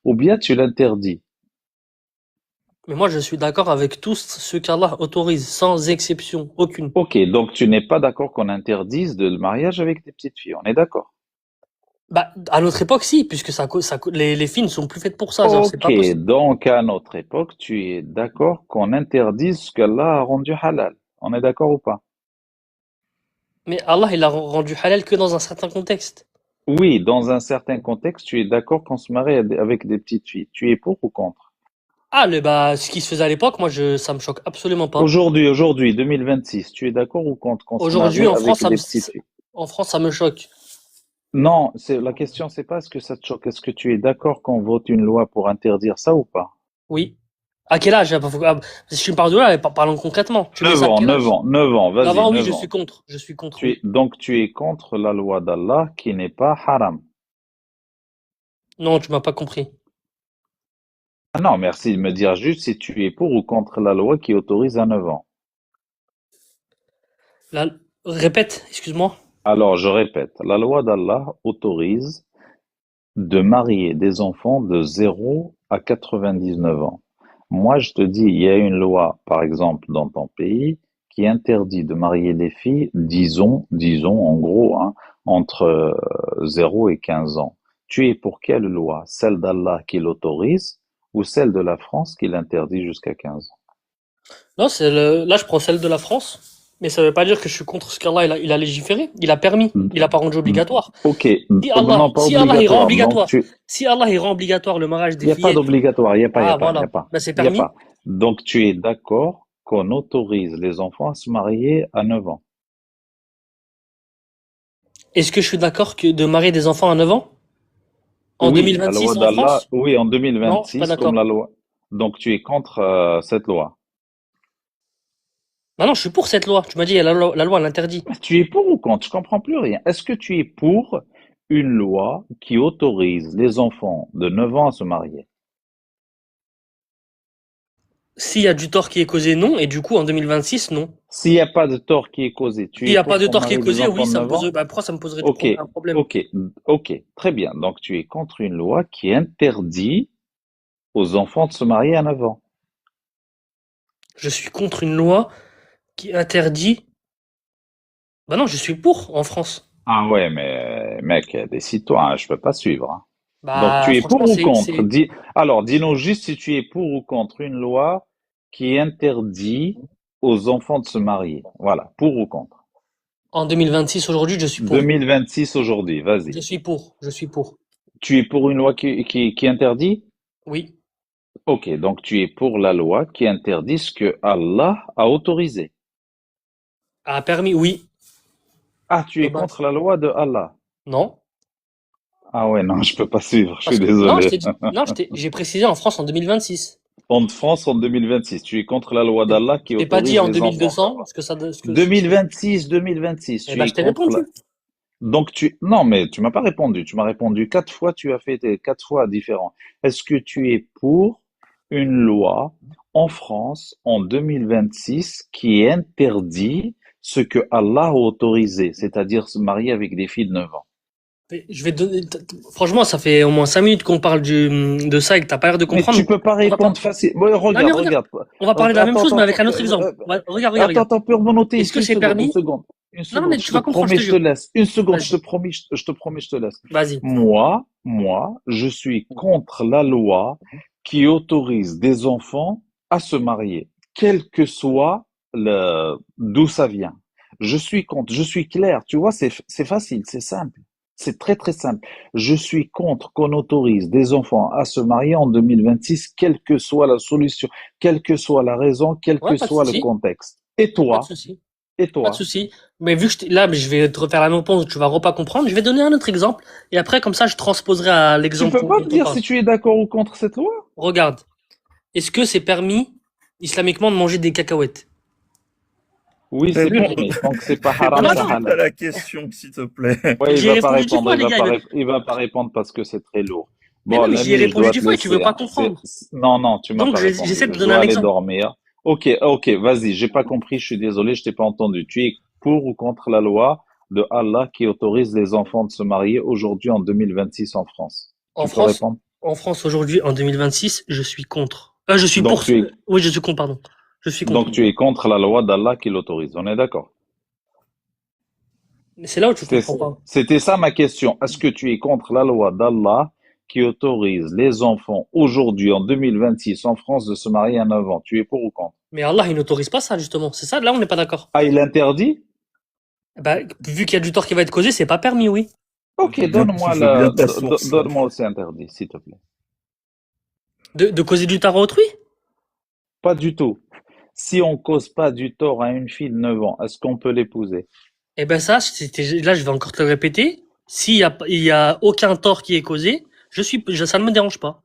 ou bien tu l'interdis? mais moi, je suis d'accord avec tout ce qu'Allah autorise, sans exception, aucune. Ok, donc tu n'es pas d'accord qu'on interdise le mariage avec des petites filles. On est d'accord. Bah, à notre époque, si, puisque les filles ne sont plus faites pour ça, genre, c'est Ok, pas possible. donc à notre époque, tu es d'accord qu'on interdise ce qu'Allah a rendu halal. On est d'accord ou pas? Mais Allah, il l'a rendu halal que dans un certain contexte. Oui, dans un certain contexte, tu es d'accord qu'on se marie avec des petites filles. Tu es pour ou contre? Ah, bah, ce qui se faisait à l'époque, ça me choque absolument pas. Aujourd'hui, 2026, tu es d'accord ou contre qu'on se Aujourd'hui, marie avec des petites filles? en France, ça me choque. Non, c'est la question, c'est pas est-ce que ça te choque, est-ce que tu es d'accord qu'on vote une loi pour interdire ça ou pas? Oui. À quel âge? Si tu me parles de là, parlons concrètement. Tu mets 9 ça à ans, quel 9 âge? ans, 9 ans, vas-y, Avant, oui, 9 ans. je suis contre, oui. Donc tu es contre la loi d'Allah qui n'est pas haram. Non, tu m'as pas compris. Ah non, merci de me dire juste si tu es pour ou contre la loi qui autorise à 9 ans. Là, répète, excuse-moi. Alors je répète, la loi d'Allah autorise de marier des enfants de 0 à 99 ans. Moi, je te dis, il y a une loi, par exemple, dans ton pays, qui interdit de marier les filles, disons, en gros, hein, entre 0 et 15 ans. Tu es pour quelle loi? Celle d'Allah qui l'autorise ou celle de la France qui l'interdit jusqu'à 15 ans? Non, là, je prends celle de la France. Mais ça veut pas dire que je suis contre ce qu'Allah il a légiféré. Il a permis. Mm. Il a pas rendu Mm. obligatoire. Ok, Allah, non, pas si Allah il rend obligatoire. Donc, obligatoire, si Allah il rend obligatoire le mariage il des n'y a pas fillettes, d'obligatoire, il n'y a pas, il n'y a ah pas, il n'y a voilà, pas, ben c'est il n'y a permis. pas. Donc, tu es d'accord qu'on autorise les enfants à se marier à 9 ans. Est-ce que je suis d'accord que de marier des enfants à 9 ans en Oui, la loi 2026 en d'Allah, France? oui, en Non, je suis pas 2026, comme d'accord. la loi. Donc, tu es contre cette loi. Bah non, je suis pour cette loi. Tu m'as dit la loi l'interdit. Tu es pour ou contre? Je comprends plus rien. Est-ce que tu es pour une loi qui autorise les enfants de 9 ans à se marier? S'il y a du tort qui est causé, non, et du coup en 2026, non. S'il n'y a pas de tort qui est causé, tu S'il es y a pas pour de qu'on tort qui est marie des causé, oui, enfants de ça me 9 pose. ans? Bah pourquoi ça me poserait Ok, un problème? ok, ok, très bien. Donc, tu es contre une loi qui interdit aux enfants de se marier à 9 ans. Je suis contre une loi qui interdit. Bah non, je suis pour en France. Ah ouais, mais mec, décide-toi, hein, je peux pas suivre, hein. Donc, Bah tu es pour franchement, ou contre? c'est Alors, dis-nous juste si tu es pour ou contre une loi qui interdit aux enfants de se marier. Voilà, pour ou contre. en 2026 aujourd'hui, je suis pour. 2026 aujourd'hui, vas-y. Je suis pour. Je suis pour. Tu es pour une loi qui interdit? Oui. Ok, donc tu es pour la loi qui interdit ce que Allah a autorisé. A permis, oui. Ah, tu De es base. contre la loi de Allah. Non. Ah ouais, non, je peux pas suivre, je suis Parce que non, je désolé. t'ai dit. Non, j'ai précisé en France en 2026. En France, en 2026, tu es contre la loi d'Allah qui Je t'ai pas dit autorise en les enfants de 2200, 9 ans. parce que ça, 2026, 2026, eh tu ben, es je t'ai contre la... répondu. Donc non, mais tu m'as pas répondu. Tu m'as répondu 4 fois, tu as fait tes 4 fois différents. Est-ce que tu es pour une loi en France en 2026 qui interdit ce que Allah a autorisé, c'est-à-dire se marier avec des filles de 9 ans? Je vais te donner. Franchement, ça fait au moins 5 minutes qu'on parle de ça et que t'as pas l'air de Mais tu comprendre. peux pas On va pas. répondre facile. Ouais, Non, mais regarde, regarde. regarde. On va parler de la même Attends, chose, mais attends, avec un autre exemple. Regarde, regarde, attends, regarde. attends, Est-ce monotéiste, que une c'est seconde, une permis? seconde, une Non, non, mais seconde. Je tu te vas comprendre, je promets, te je te jure. laisse. Une seconde, je te Vas-y. promets, je te promets, je te laisse. Vas-y. Moi, je suis contre la loi qui autorise des enfants à se marier, quel que soit d'où ça vient. Je suis contre, je suis clair. Tu vois, c'est facile, c'est simple. C'est très, très simple. Je suis contre qu'on autorise des enfants à se marier en 2026, quelle que soit la solution, quelle que soit la raison, quel Ouais, que pas de soit le souci. contexte. Et Pas de toi? souci. Et Pas de toi? souci. Mais vu que là, mais je vais te refaire la même réponse, tu vas pas comprendre. Je vais donner un autre exemple. Et après, comme ça, je transposerai à Tu l'exemple peux pas dont me on dire parle. si tu es d'accord ou contre cette loi? Regarde. Est-ce que c'est permis, islamiquement, de manger des cacahuètes? Oui, c'est Réponds, permis. Tant que c'est pas Non, haram, mais c'est attends. réponds à halal. la question, s'il te plaît. Ouais, il J'ai va pas répondu 10 répondre, fois, les gars. il va pas répondre parce que c'est très lourd. Mais Bon, non, mais j'y ai l'ami, je répondu dois 10 te fois et tu veux laisser, pas hein. comprendre. Non, non, tu m'as Donc, pas j'essaie répondu. de te Je donner dois un aller exemple. dormir. Ok, ok, vas-y, j'ai pas compris, je suis désolé, je t'ai pas entendu. Tu es pour ou contre la loi de Allah qui autorise les enfants de se marier aujourd'hui en 2026 en France? En Tu peux France, répondre? en France aujourd'hui, en 2026, je suis contre. Je suis Donc pour. tu es, Oui, je suis contre, pardon. Je suis contre. donc tu es contre la loi d'Allah qui l'autorise. On est d'accord? Mais c'est là où tu C'était, comprends pas. c'était ça ma question. Est-ce que tu es contre la loi d'Allah qui autorise les enfants aujourd'hui, en 2026, en France, de se marier à 9 ans? Tu es pour ou contre? Mais Allah, il n'autorise pas ça, justement. C'est ça, là, on n'est pas d'accord. Ah, il interdit? Bah, vu qu'il y a du tort qui va être causé, c'est pas permis, oui. Ok, Je veux bien ta source. donne-moi aussi interdit, s'il te plaît. De causer du tort à autrui? Pas du tout. Si on cause pas du tort à une fille de 9 ans, est-ce qu'on peut l'épouser? Eh ben ça, là, je vais encore te le répéter. Il y a aucun tort qui est causé, ça ne me dérange pas.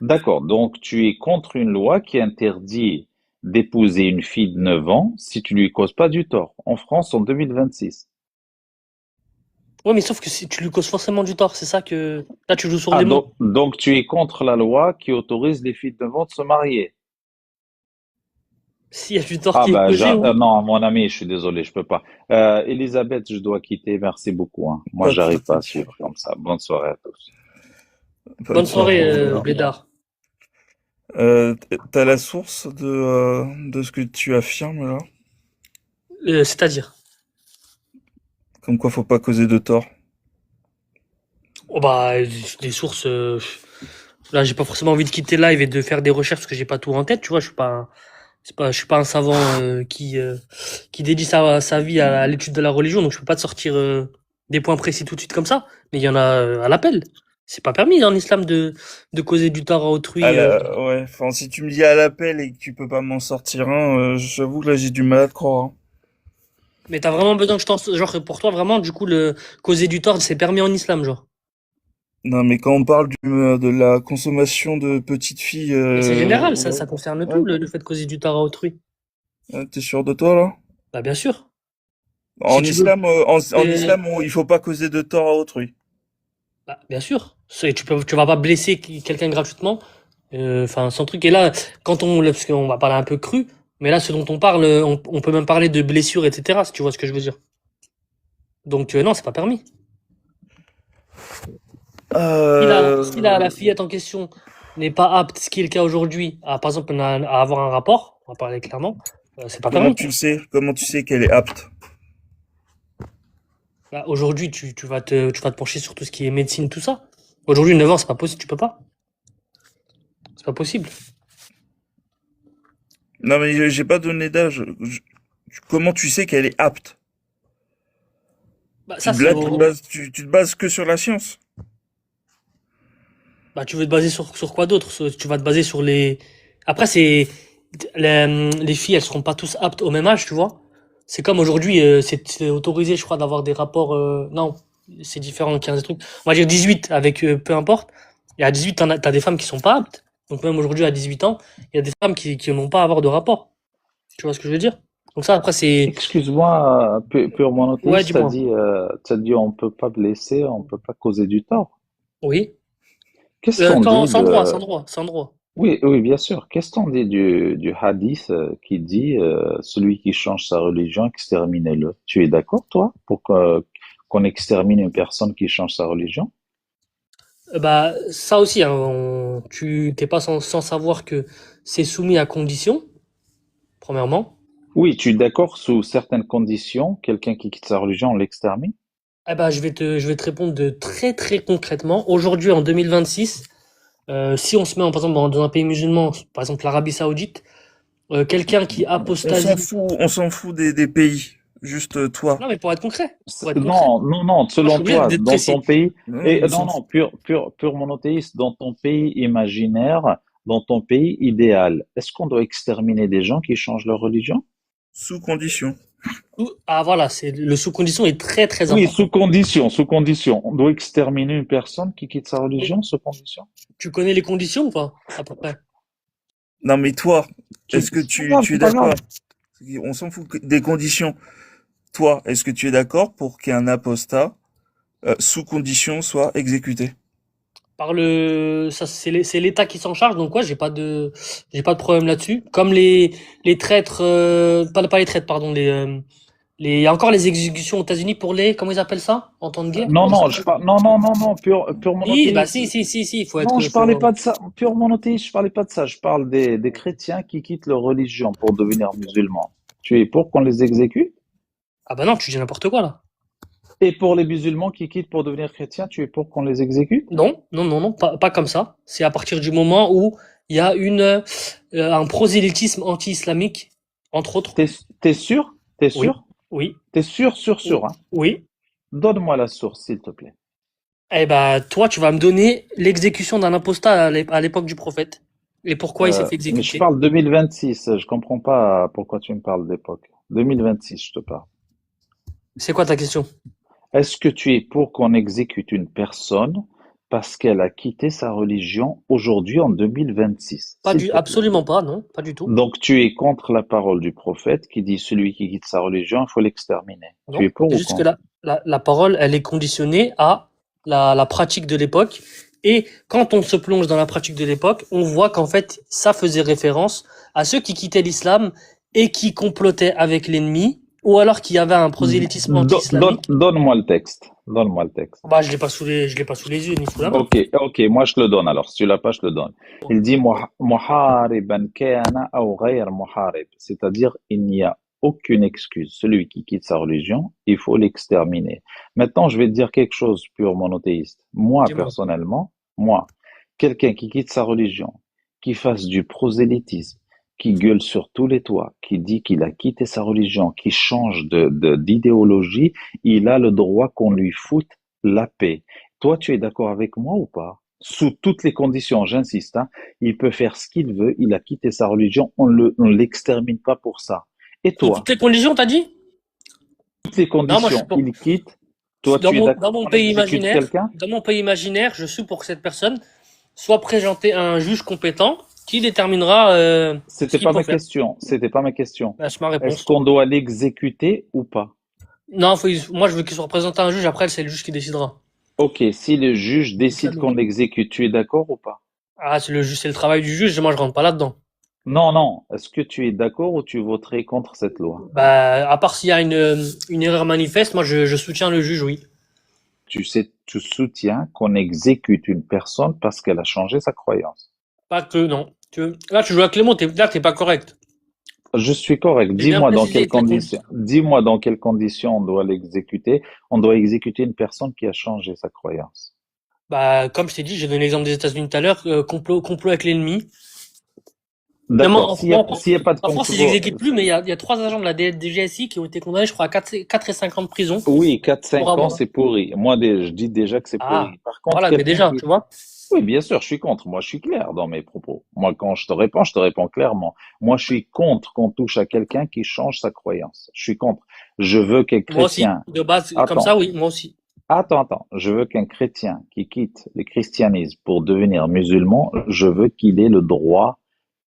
D'accord, donc tu es contre une loi qui interdit d'épouser une fille de 9 ans si tu lui causes pas du tort, en France en 2026. Ouais, mais sauf que si tu lui causes forcément du tort, c'est ça que, là, tu joues sur Ah, les mots. donc tu es contre la loi qui autorise les filles de 9 ans de se marier. S'il y a du tort Ah qui est bah causé, oui. non, mon ami, je suis désolé, je peux pas. Elisabeth, je dois quitter, merci beaucoup, hein. Moi, Pas de j'arrive pas souci. à suivre comme ça. Bonne soirée à tous. Bonne Bonne soirée. soirée, Au revoir. Blédard. T'as la source de ce que tu affirmes là? C'est-à-dire. Comme quoi faut pas causer de tort. Oh bah, des sources, là, j'ai pas forcément envie de quitter le live et de faire des recherches parce que j'ai pas tout en tête, tu vois, je suis pas Je suis pas un savant qui dédie sa vie à l'étude de la religion, donc je peux pas te sortir des points précis tout de suite comme ça. Mais il y en a à l'appel. C'est pas permis en islam de causer du tort à autrui. Ouais, enfin, si tu me dis à l'appel et que tu peux pas m'en sortir un, j'avoue que là, j'ai du mal à te croire, hein. Mais t'as vraiment besoin que je t'en... Genre, pour toi, vraiment, du coup, le causer du tort, c'est permis en islam, genre. Non, mais quand on parle de la consommation de petites filles, Mais c'est général, ça concerne ouais, tout, le fait de causer du tort à autrui. t'es sûr de toi, là? Bah, bien sûr. Si En tu veux. islam, en euh, islam, il faut pas causer de tort à autrui. Bah, bien sûr. Tu vas pas blesser quelqu'un gratuitement. Enfin, sans truc. Et là, parce qu'on va parler un peu cru, mais là, ce dont on parle, on peut même parler de blessures, etc., si tu vois ce que je veux dire. Donc, non, c'est pas permis. Si la Euh, fillette en question n'est pas apte, ce qui est le cas aujourd'hui, par exemple, à avoir un rapport, on va parler clairement, c'est pas comment permis. tu le sais? Comment tu sais qu'elle est apte? Bah, aujourd'hui, tu vas te pencher sur tout ce qui est médecine, tout ça. Aujourd'hui, 9 ans, c'est pas possible, tu peux pas. C'est pas possible. Non, mais j'ai pas donné d'âge. Comment tu sais qu'elle est apte? Bah, Tu ça, te, c'est là, au... tu te bases que sur la science. Bah, tu veux te baser sur quoi d'autre? Tu vas te baser sur les. Après, les filles, elles seront pas tous aptes au même âge, tu vois. C'est comme aujourd'hui, c'est autorisé, je crois, d'avoir des rapports. Non, c'est différent, 15 des trucs. On va dire 18 avec peu importe. Et à 18, t'as des femmes qui sont pas aptes. Donc même aujourd'hui, à 18 ans, il y a des femmes qui n'ont pas à avoir de rapport. Tu vois ce que je veux dire? Donc ça, après, c'est. Excuse-moi, pure Ouais, monothéiste, dis-moi. t'as dit on peut pas blesser, on peut pas causer du tort. Oui. Qu'est-ce qu'on Sans, dit sans droit, de... sans droit, sans droit. Oui, oui, bien sûr. Qu'est-ce qu'on dit du hadith qui dit celui qui change sa religion, exterminez-le. Tu es d'accord, toi, pour qu'on extermine une personne qui change sa religion? Bah, ça aussi, hein, tu t'es pas sans savoir que c'est soumis à condition, premièrement. Oui, tu es d'accord, sous certaines conditions, quelqu'un qui quitte sa religion, on l'extermine? Eh ben, je vais te répondre de très très concrètement. Aujourd'hui, en 2026, si on se met par exemple dans un pays musulman, par exemple l'Arabie Saoudite, quelqu'un qui apostasie. On s'en fout des pays. Juste toi. Non, mais pour être concret, Non, non, non, moi je selon suis obligé toi, d'être dans précis. ton pays, Non, et on non, s'en non, fout. pur monothéiste, dans ton pays imaginaire, dans ton pays idéal, est-ce qu'on doit exterminer des gens qui changent leur religion? Sous condition. Ah voilà, le sous-condition est très très Oui, important. sous condition. On doit exterminer une personne qui quitte sa Et religion sous condition. tu connais les conditions ou pas, à peu près? Non, mais toi, est-ce que C'est pas grave, tu es c'est pas d'accord? grave. On s'en fout des conditions. Toi, est-ce que tu es d'accord pour qu'un apostat, sous condition, soit exécuté? Ça, c'est l'État qui s'en charge, donc ouais, j'ai pas de problème là-dessus. Comme les traîtres, pas les traîtres, pardon, il y a encore les exécutions aux États-Unis pour comment ils appellent ça, en temps de guerre? Non, Comment ça non, s'appelle? non, non, non, non, pur Si, bah monothéiste. si, il faut Non, être, je parlais faut. pas de ça. Pur monothéiste, je parlais pas de ça. Je parle des chrétiens qui quittent leur religion pour devenir musulmans. Tu es pour qu'on les exécute? Ah bah non, tu dis n'importe quoi là. Et pour les musulmans qui quittent pour devenir chrétiens, tu es pour qu'on les exécute? Non, non, non, non, pas comme ça. C'est à partir du moment où il y a un prosélytisme anti-islamique, entre autres. T'es, t'es sûr? T'es Oui, sûr? oui, T'es sûr, sûr, sûr, hein? oui. Donne-moi la source, s'il te plaît. Eh ben, toi, tu vas me donner l'exécution d'un apostat à l'époque du prophète. Et pourquoi il s'est fait Mais je exécuter. parle 2026. Je comprends pas pourquoi tu me parles d'époque. 2026, je te parle. C'est quoi ta question? Est-ce que tu es pour qu'on exécute une personne parce qu'elle a quitté sa religion aujourd'hui en 2026, s'il te plaît? Absolument pas, non, pas du tout. Donc tu es contre la parole du prophète qui dit celui qui quitte sa religion, il faut l'exterminer. Tu es Non. pour C'est ou juste que contre? la parole, elle est conditionnée à la pratique de l'époque. Et quand on se plonge dans la pratique de l'époque, on voit qu'en fait, ça faisait référence à ceux qui quittaient l'islam et qui complotaient avec l'ennemi, ou alors qui avaient un prosélytisme anti-islamique. Donne-moi le texte. Donne-moi le texte. Bah, je l'ai pas sous les yeux ni sous la main. Ok, ok, moi je te le donne alors. Si tu l'as pas, je te le donne. Il dit muhariban kana aw ghayr muharib, c'est-à-dire il n'y a aucune excuse. Celui qui quitte sa religion, il faut l'exterminer. Maintenant, je vais te dire quelque chose pure monothéiste. Moi, Dis-moi. personnellement, moi, quelqu'un qui quitte sa religion, qui fasse du prosélytisme, qui gueule sur tous les toits, qui dit qu'il a quitté sa religion, qui change d'idéologie, il a le droit qu'on lui foute la paix. Toi, tu es d'accord avec moi ou pas? Sous toutes les conditions, j'insiste, hein, il peut faire ce qu'il veut, il a quitté sa religion, on l'extermine pas pour ça. Et Sous toi, toutes les conditions, t'as dit? toutes les Non, moi, je suis conditions, pour. il quitte, toi, tu es Dans d'accord mon qu'on pays exécute imaginaire, quelqu'un? je suis pour que cette personne soit présentée à un juge compétent qui déterminera ce C'était qu'il pas faut ma faire. question, c'était pas ma question. Bah, c'est ma Est-ce réponse. qu'on doit l'exécuter ou pas? Non, moi, je veux qu'il soit présenté à un juge. Après, c'est le juge qui décidera. Ok, si le juge C'est ça, décide qu'on logique. l'exécute, tu es d'accord ou pas? Ah, c'est le travail du juge. Moi, je rentre pas là-dedans. Non, non. Est-ce que tu es d'accord ou tu voterais contre cette loi? Bah, à part s'il y a une erreur manifeste, moi, je soutiens le juge, oui. Tu sais, tu soutiens qu'on exécute une personne parce qu'elle a changé sa croyance. Pas que, non. Là, tu joues avec les mots. Là, t'es pas correct. Je suis correct. J'ai bien précisé ta condition. Dis-moi dans quelles conditions on doit l'exécuter. On doit exécuter une personne qui a changé sa croyance. Bah, comme je t'ai dit, j'ai donné l'exemple des États-Unis tout à l'heure, complot avec l'ennemi. Même D'accord. S'il y a pas de en France, ils complot, exécutent plus, mais il y a 3 agents de la DGSI qui ont été condamnés, je crois, à 4 et 5 ans de prison oui, quatre pour cinq ans, avoir. c'est pourri. Moi, je dis déjà que c'est Ah, pourri. Par contre, voilà, mais quelqu'un déjà, qui tu vois. oui, bien sûr, je suis contre. Moi, je suis clair dans mes propos. Moi, quand je te réponds clairement. Moi, je suis contre qu'on touche à quelqu'un qui change sa croyance. Je suis contre. Je veux qu'un Moi aussi, chrétien, de base, comme ça, attends, oui, moi aussi. attends. Je veux qu'un chrétien qui quitte le christianisme pour devenir musulman, je veux qu'il ait le droit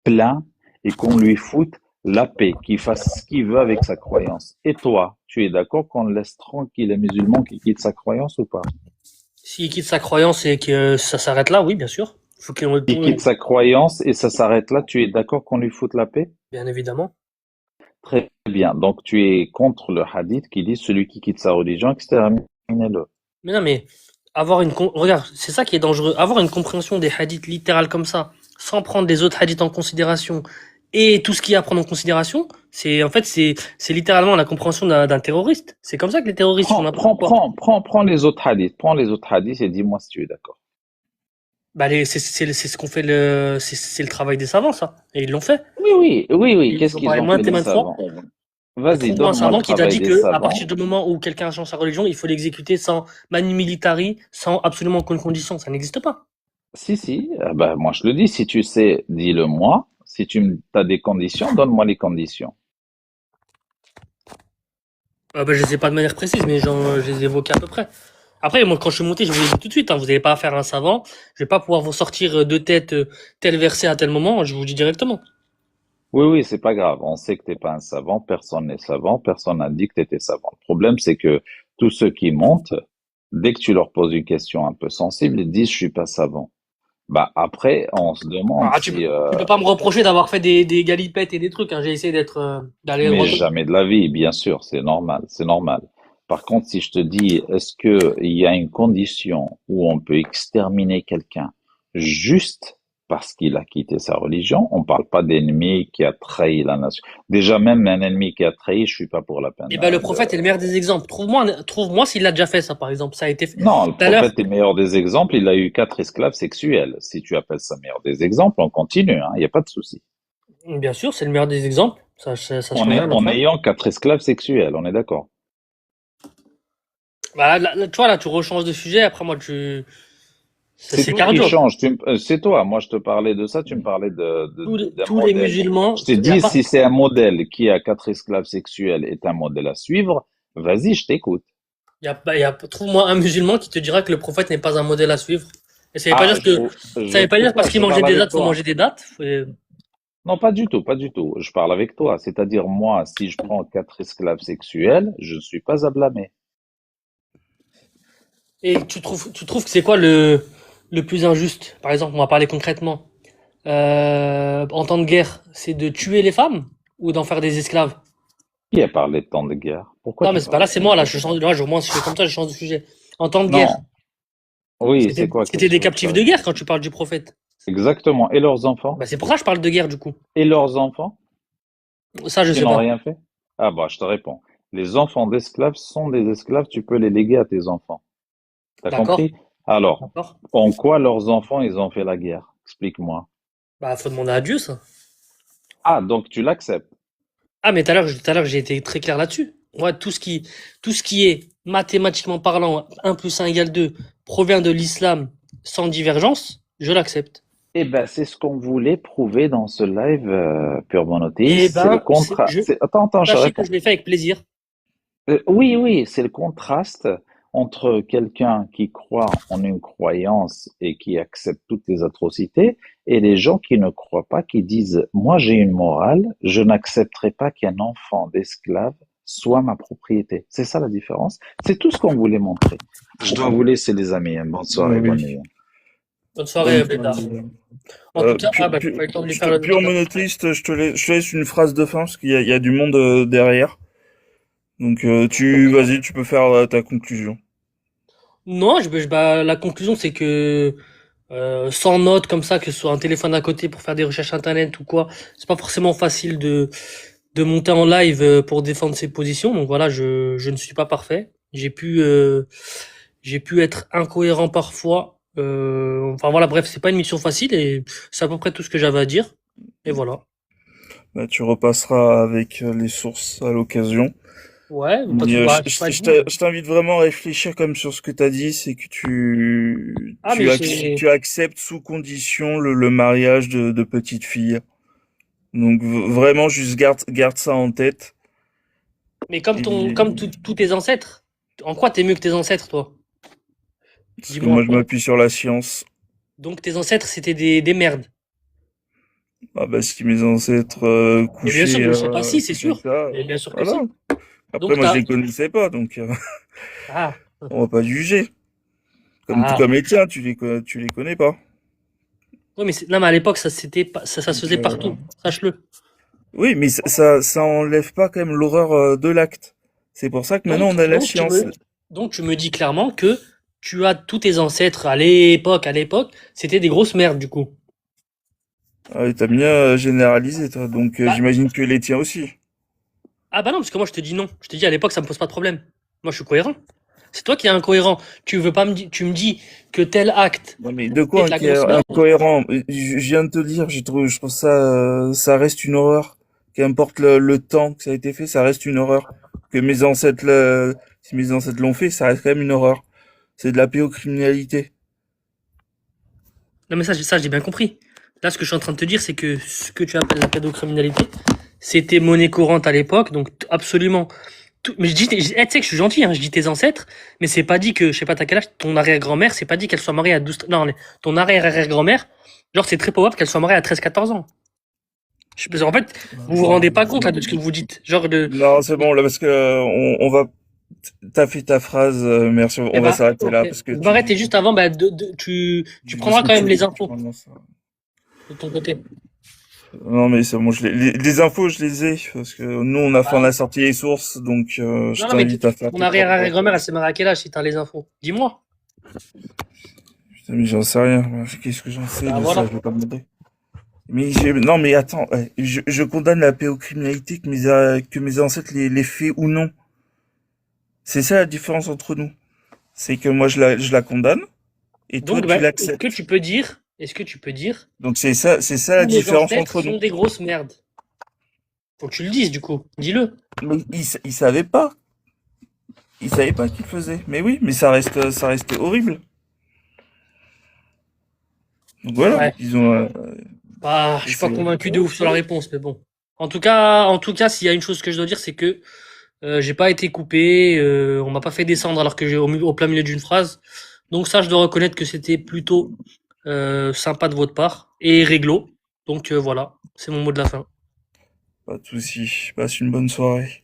plein et qu'on lui foute la paix, qu'il fasse ce qu'il veut avec sa croyance. Et toi, tu es d'accord qu'on laisse tranquille les musulmans qui quittent sa croyance ou pas? S'il quitte sa croyance et que ça s'arrête là, oui, bien sûr. Faut qu'il, Il quitte sa croyance et ça s'arrête là, tu es d'accord qu'on lui foute la paix? bien évidemment. Très bien. Donc, tu es contre le hadith qui dit celui qui quitte sa religion, exterminez-le. Mais non, mais regarde, c'est ça qui est dangereux. Avoir une compréhension des hadiths littérales comme ça, sans prendre les autres hadiths en considération et tout ce qu'il y a à prendre en considération, c'est littéralement la compréhension d'un terroriste. C'est comme ça que les terroristes font n'importe quoi. Prends les autres hadiths. Prends les autres hadiths et dis-moi si tu es d'accord. Bah, c'est ce qu'on fait c'est le travail des savants, ça. Et ils l'ont fait. Oui. Ils Qu'est-ce ont qu'ils parlé ont fait maintes et les maintes fois. savants? Vas-y, Trouve-moi un donne-moi le savant qui t'a travail dit des que, à partir savants. du moment où quelqu'un change sa religion, il faut l'exécuter sans mani militari, sans absolument aucune condition. Ça n'existe pas. Si. Ben, moi, je le dis. Si tu sais, dis-le-moi. Si tu as des conditions, donne-moi les conditions. Bah, je les ai pas de manière précise, mais je les évoquais à peu près. Après, moi, quand je suis monté, je vous l'ai dit tout de suite, hein, vous n'allez pas à faire un savant. Je vais pas pouvoir vous sortir de tête tel verset à tel moment. Je vous le dis directement. Oui, c'est pas grave. On sait que t'es pas un savant. Personne n'est savant. Personne n'a dit que t'étais savant. Le problème, c'est que tous ceux qui montent, dès que tu leur poses une question un peu sensible, ils disent, je suis pas savant. Bah après, on se demande Ah, si, tu peux pas me reprocher d'avoir fait des galipettes et des trucs, hein. J'ai essayé d'aller mais droit au but. jamais de la vie, bien sûr, c'est normal. Par contre, si je te dis, est-ce que il y a une condition où on peut exterminer quelqu'un juste parce qu'il a quitté sa religion? On parle pas d'ennemi qui a trahi la nation. Déjà, même un ennemi qui a trahi, je suis pas pour la peine Eh ben, le de. prophète est le meilleur des exemples. Trouve-moi s'il l'a déjà fait, ça, par exemple. Ça a été fait. Non, le Tout à l'heure, prophète est meilleur des exemples. Il a eu 4 esclaves sexuels. Si tu appelles ça meilleur des exemples, on continue, hein. Il n'y a pas de souci. bien sûr, c'est le meilleur des exemples. Ça change rien, En enfin. ayant 4 esclaves sexuels, on est d'accord. Bah, tu vois, là, tu rechanges de sujet. Après, moi, C'est c'est toi qui cardio. change. C'est toi. Moi, je te parlais de ça. Tu me parlais d'un Tous les modèle. musulmans, Je t'ai dit, si c'est un modèle qui a 4 esclaves sexuels est un modèle à suivre, vas-y, je t'écoute. trouve-moi un musulman qui te dira que le prophète n'est pas un modèle à suivre. Et Ah, ça veut pas sais dire pas. parce Je qu'il te mangeait parle des avec dates, faut toi. manger des dates. Non, pas du tout. Je parle avec toi. C'est-à-dire, moi, si je prends 4 esclaves sexuels, je ne suis pas à blâmer. Et tu trouves que c'est quoi le plus injuste? Par exemple, on va parler concrètement. En temps de guerre, c'est de tuer les femmes ou d'en faire des esclaves? Qui a parlé de temps de guerre? Pourquoi Non, mais tu c'est pas parles là, de c'est temps de moi, là, guerre? je change, là, moi, si je fais comme ça, je change de sujet. En temps de guerre, Non. Oui, c'est quoi? c'était Qu'est-ce que des tu veux que je captifs de fasse? guerre quand tu parles du prophète. Exactement. Et leurs enfants? Bah, c'est pour ça que je parle de guerre, du coup. Et leurs enfants? Ça, je Qui sais n'ont pas. rien fait? Ah bah, je te réponds. Les enfants d'esclaves sont des esclaves, tu peux les léguer à tes enfants. T'as D'accord? compris? Alors, D'accord? en quoi leurs enfants, ils ont fait la guerre? Explique-moi. Bah, faut demander à Dieu, ça. Ah, donc tu l'acceptes. Ah, mais tout à l'heure, j'ai été très clair là-dessus. Moi, tout ce qui est mathématiquement parlant, 1 + 1 = 2, provient de l'islam sans divergence, je l'accepte. Eh ben, c'est ce qu'on voulait prouver dans ce live pure Eh monothéiste. C'est le ben, contrat. Attends, je sachez que réponds. je l'ai fait avec plaisir. Oui, oui, c'est le contraste entre quelqu'un qui croit en une croyance et qui accepte toutes les atrocités et les gens qui ne croient pas, qui disent, moi j'ai une morale, je n'accepterai pas qu'un enfant d'esclave soit ma propriété. C'est ça la différence. C'est tout ce qu'on voulait montrer. Je dois vous laisser les amis, hein. Bonne soirée, bonne Oui. nuit. Bonne Bonne soirée, Bédard. soirée. En tout cas, Pur, j'ai pur, pas eu le temps de lui faire le pur débat. monothéiste, je te laisse une phrase de fin parce qu'il y a du monde derrière. Donc vas-y, tu peux faire ta conclusion. Non, bah, la conclusion, c'est que sans note comme ça, que ce soit un téléphone à côté pour faire des recherches internet ou quoi, c'est pas forcément facile de monter en live pour défendre ses positions. Donc voilà, je ne suis pas parfait. J'ai pu être incohérent parfois. Enfin voilà, bref, c'est pas une mission facile et c'est à peu près tout ce que j'avais à dire. Et voilà. Bah, tu repasseras avec les sources à l'occasion. Ouais, pas de Mais bah, pas de vous. je t'invite vraiment à réfléchir comme sur ce que tu as dit, c'est que Ah, mais j'ai. tu acceptes sous condition le mariage de petite fille. Donc vraiment, juste garde ça en tête. Mais Et comme tous tes ancêtres. En quoi t'es mieux que tes ancêtres, toi? parce que Dis-moi. moi, je m'appuie sur la science. Donc tes ancêtres, c'était des merdes. Ah bah si mes ancêtres Et bien sûr que c'est pas si, c'est couchaient avec sûr. ça, Et bien sûr que voilà. si. Après, Donc moi, je t'as. les connaissais pas, donc Ah. on va pas juger. Tout Ah. comme les tiens, tu les connais pas. Ouais, mais non, mais à l'époque, ça se Donc, faisait partout. Sache-le. oui, mais ça enlève pas quand même l'horreur de l'acte. C'est pour ça que maintenant Donc, on a la donc tu science. me, donc tu me dis clairement que tu as tous tes ancêtres à l'époque, c'était des grosses merdes, du coup. Ah, et t'as bien généralisé, toi. Donc Bah, j'imagine que les tiens aussi. ah bah non, parce que moi je te dis non. Je te dis à l'époque, ça me pose pas de problème. Moi, je suis cohérent. C'est toi qui es incohérent. Tu veux pas me dire, tu me dis que tel acte Non mais de est quoi de la grosse merde. incohérent? Je viens de te dire, je trouve ça, ça reste une horreur. Qu'importe le temps que ça a été fait, ça reste une horreur. Que mes ancêtres, si mes ancêtres l'ont fait, ça reste quand même une horreur. C'est de la pédocriminalité. Non, mais ça, j'ai bien compris. Là, ce que je suis en train de te dire, c'est que ce que tu appelles la pédocriminalité, c'était monnaie courante à l'époque, donc absolument. Mais tu sais que je suis gentil, hein, je dis tes ancêtres, mais c'est pas dit que, je sais pas, t'as quel âge, ton arrière-grand-mère, c'est pas dit qu'elle soit mariée à 12, non, ton arrière-arrière-grand-mère, genre, c'est très probable qu'elle soit mariée à 13, 14 ans. Parce qu'en fait, vous vous rendez pas compte, là, de ce que vous dites. Genre, Non, c'est bon, là, parce que on va. T'as fait ta phrase, merci. eh On va ben, s'arrêter ok. là parce que Je m'arrête et juste avant, bah, tu parce prendras que quand même les tu infos prends ça. de ton côté. Non, mais c'est bon, les infos, je les ai parce que nous, on Ah. a sorti les sources, donc je Non, non, mais t'invite à faire ton tes propres arrière-arrière-grand-mère, elle recherches. s'est mariée à quel âge si t'as les infos? Dis-moi. Putain, mais j'en sais rien. Moi, qu'est-ce que j'en sais Bah, de ça? voilà. Je vais pas me demander. Mais non, mais attends, je condamne la pédocriminalité que mes ancêtres les fait ou non. C'est ça la différence entre nous. C'est que moi, je la condamne et toi, Donc, tu bah, l'acceptes. est-ce que tu peux dire, C'est ça la tous mes différence ancêtres entre nous. sont des grosses merdes? Faut que tu le dises, du coup. Dis-le. Mais ils savaient pas. Ils savaient pas qu'ils faisaient. Mais oui, mais ça restait horrible. Donc voilà, Ouais. ils ont. Bah, je Et suis pas c'est. convaincu de ouf sur la réponse, mais bon. En tout cas, s'il y a une chose que je dois dire, c'est que j'ai pas été coupé, on m'a pas fait descendre alors que j'ai au plein milieu d'une phrase. Donc ça, je dois reconnaître que c'était plutôt sympa de votre part et réglo. Donc voilà, c'est mon mot de la fin. Pas de souci. Passe une bonne soirée.